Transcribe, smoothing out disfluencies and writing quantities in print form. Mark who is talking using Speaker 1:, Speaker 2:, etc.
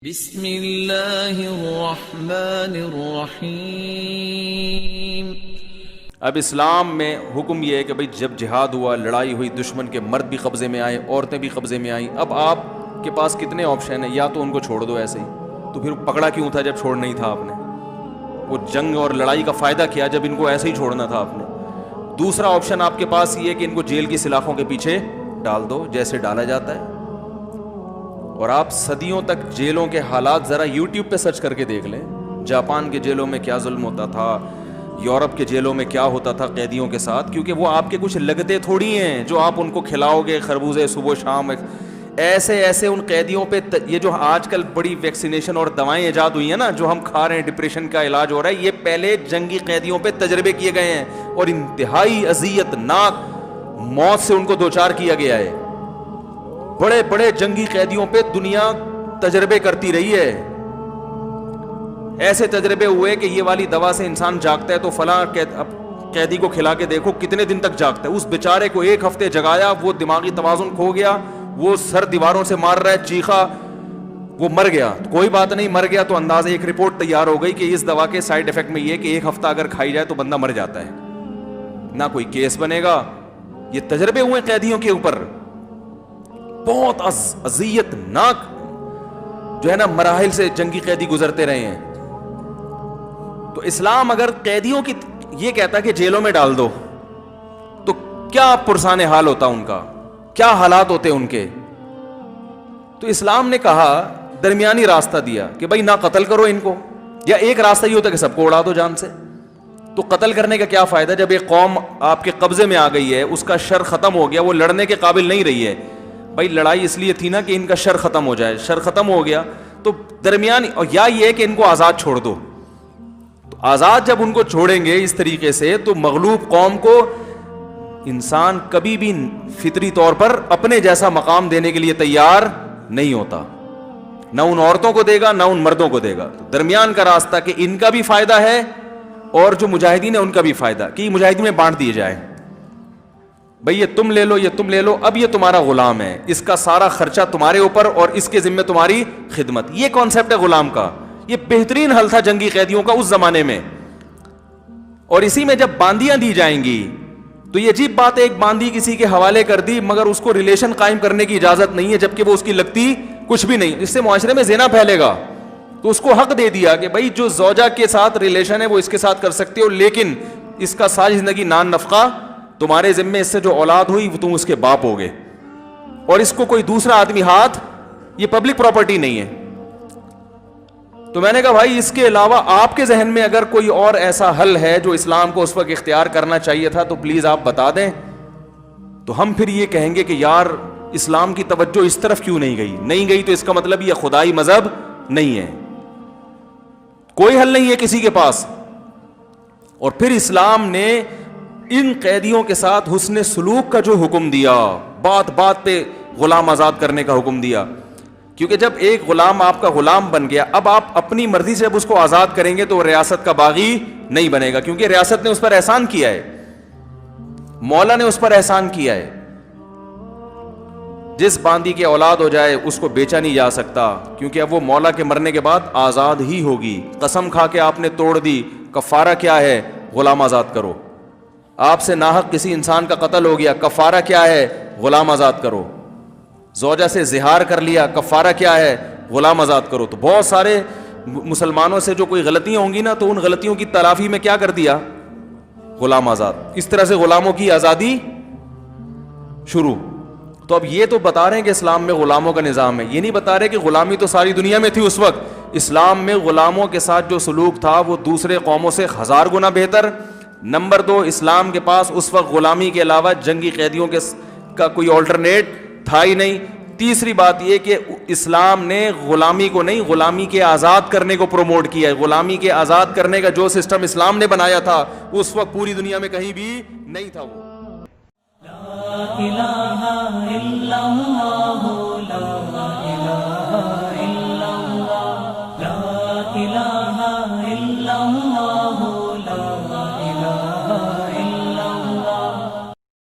Speaker 1: بسم اللہ الرحمن الرحیم۔
Speaker 2: اب اسلام میں حکم یہ ہے کہ بھئی جب جہاد ہوا، لڑائی ہوئی، دشمن کے مرد بھی قبضے میں آئے، عورتیں بھی قبضے میں آئیں، اب آپ کے پاس کتنے آپشن ہیں؟ یا تو ان کو چھوڑ دو ایسے ہی، تو پھر پکڑا کیوں تھا جب چھوڑ نہیں تھا آپ نے؟ وہ جنگ اور لڑائی کا فائدہ کیا جب ان کو ایسے ہی چھوڑنا تھا آپ نے؟ دوسرا آپشن آپ کے پاس یہ ہے کہ ان کو جیل کی سلاخوں کے پیچھے ڈال دو جیسے ڈالا جاتا ہے۔ اور آپ صدیوں تک جیلوں کے حالات ذرا یوٹیوب پہ سرچ کر کے دیکھ لیں، جاپان کے جیلوں میں کیا ظلم ہوتا تھا، یورپ کے جیلوں میں کیا ہوتا تھا قیدیوں کے ساتھ، کیونکہ وہ آپ کے کچھ لگتے تھوڑی ہیں جو آپ ان کو کھلاؤ گے خربوزے صبح و شام۔ ایسے ان قیدیوں پہ یہ جو آج کل بڑی ویکسینیشن اور دوائیں ایجاد ہوئی ہیں نا، جو ہم کھا رہے ہیں، ڈپریشن کا علاج ہو رہا ہے، یہ پہلے جنگی قیدیوں پہ تجربے کیے گئے ہیں اور انتہائی اذیت ناک موت سے ان کو دوچار کیا گیا ہے۔ بڑے بڑے جنگی قیدیوں پہ دنیا تجربے کرتی رہی ہے۔ ایسے تجربے ہوئے کہ یہ والی دوا سے انسان جاگتا ہے تو فلاں قیدی کو کھلا کے دیکھو کتنے دن تک جاگتا ہے۔ اس بیچارے کو ایک ہفتے جگایا، وہ دماغی توازن کھو گیا، وہ سر دیواروں سے مار رہا ہے، چیخا، وہ مر گیا۔ کوئی بات نہیں، مر گیا تو اندازے ایک رپورٹ تیار ہو گئی کہ اس دوا کے سائیڈ افیکٹ میں یہ کہ ایک ہفتہ اگر کھائی جائے تو بندہ مر جاتا ہے، نہ کوئی کیس بنے گا۔ یہ تجربے ہوئے قیدیوں کے اوپر، بہت اذیت ناک جو ہے نا مراحل سے جنگی قیدی گزرتے رہے ہیں۔ تو اسلام اگر قیدیوں کی یہ کہتا کہ جیلوں میں ڈال دو تو کیا پرسان حال ہوتا ان کا، کیا حالات ہوتے ان کے؟ تو اسلام نے کہا، درمیانی راستہ دیا کہ بھائی نہ قتل کرو ان کو، یا ایک راستہ یہ ہوتا کہ سب کو اڑا دو جان سے۔ تو قتل کرنے کا کیا فائدہ جب ایک قوم آپ کے قبضے میں آ گئی ہے، اس کا شر ختم ہو گیا، وہ لڑنے کے قابل نہیں رہی ہے۔ بھائی لڑائی اس لیے تھی نا کہ ان کا شر ختم ہو جائے، شر ختم ہو گیا تو درمیانی، اور یا یہ کہ ان کو آزاد چھوڑ دو۔ تو آزاد جب ان کو چھوڑیں گے اس طریقے سے تو مغلوب قوم کو انسان کبھی بھی فطری طور پر اپنے جیسا مقام دینے کے لیے تیار نہیں ہوتا، نہ ان عورتوں کو دے گا نہ ان مردوں کو دے گا۔ درمیان کا راستہ کہ ان کا بھی فائدہ ہے اور جو مجاہدین ہیں ان کا بھی فائدہ، کہ مجاہدین میں بانٹ دیے جائے۔ بھئی یہ تم لے لو، یہ تم لے لو، اب یہ تمہارا غلام ہے، اس کا سارا خرچہ تمہارے اوپر اور اس کے ذمہ تمہاری خدمت۔ یہ کانسیپٹ ہے غلام کا۔ یہ بہترین حل تھا جنگی قیدیوں کا اس زمانے میں۔ اور اسی میں جب باندیاں دی جائیں گی تو یہ عجیب بات ہے، ایک باندی کسی کے حوالے کر دی مگر اس کو ریلیشن قائم کرنے کی اجازت نہیں ہے، جبکہ وہ اس کی لگتی کچھ بھی نہیں، اس سے معاشرے میں زنا پھیلے گا۔ تو اس کو حق دے دیا کہ بھائی جو زوجہ کے ساتھ ریلیشن ہے وہ اس کے ساتھ کر سکتے ہو، لیکن اس کا ساری زندگی نان نفقہ تمہارے ذمے، اس سے جو اولاد ہوئی وہ تم اس کے باپ ہوگے، اور اس کو کوئی دوسرا آدمی ہاتھ، یہ پبلک پراپرٹی نہیں ہے۔ تو میں نے کہا بھائی اس کے علاوہ آپ کے ذہن میں اگر کوئی اور ایسا حل ہے جو اسلام کو اس وقت اختیار کرنا چاہیے تھا تو پلیز آپ بتا دیں۔ تو ہم پھر یہ کہیں گے کہ یار اسلام کی توجہ اس طرف کیوں نہیں گئی تو اس کا مطلب یہ خدائی مذہب نہیں ہے، کوئی حل نہیں ہے کسی کے پاس۔ اور پھر اسلام نے ان قیدیوں کے ساتھ حسن سلوک کا جو حکم دیا، بات بات پہ غلام آزاد کرنے کا حکم دیا، کیونکہ جب ایک غلام آپ کا غلام بن گیا، اب آپ اپنی مرضی سے جب اس کو آزاد کریں گے تو وہ ریاست کا باغی نہیں بنے گا، کیونکہ ریاست نے اس پر احسان کیا ہے، مولا نے اس پر احسان کیا ہے۔ جس باندی کے اولاد ہو جائے اس کو بیچا نہیں جا سکتا، کیونکہ اب وہ مولا کے مرنے کے بعد آزاد ہی ہوگی۔ قسم کھا کے آپ نے توڑ دی، کفارہ کیا ہے؟ غلام آزاد کرو۔ آپ سے ناحق کسی انسان کا قتل ہو گیا، کفارہ کیا ہے؟ غلام آزاد کرو۔ زوجہ سے زہار کر لیا، کفارہ کیا ہے؟ غلام آزاد کرو۔ تو بہت سارے مسلمانوں سے جو کوئی غلطیاں ہوں گی نا تو ان غلطیوں کی تلافی میں کیا کر دیا؟ غلام آزاد۔ اس طرح سے غلاموں کی آزادی شروع۔ تو اب یہ تو بتا رہے ہیں کہ اسلام میں غلاموں کا نظام ہے، یہ نہیں بتا رہے کہ غلامی تو ساری دنیا میں تھی اس وقت۔ اسلام میں غلاموں کے ساتھ جو سلوک تھا وہ دوسرے قوموں سے 1000 گنا بہتر۔ نمبر 2، اسلام کے پاس اس وقت غلامی کے علاوہ جنگی قیدیوں کا کوئی آلٹرنیٹ تھا ہی نہیں۔ تیسری بات یہ کہ اسلام نے غلامی کو نہیں، غلامی کے آزاد کرنے کو پروموٹ کیا ہے۔ غلامی کے آزاد کرنے کا جو سسٹم اسلام نے بنایا تھا اس وقت پوری دنیا میں کہیں بھی نہیں تھا۔ وہ
Speaker 3: لا الہ الا اللہ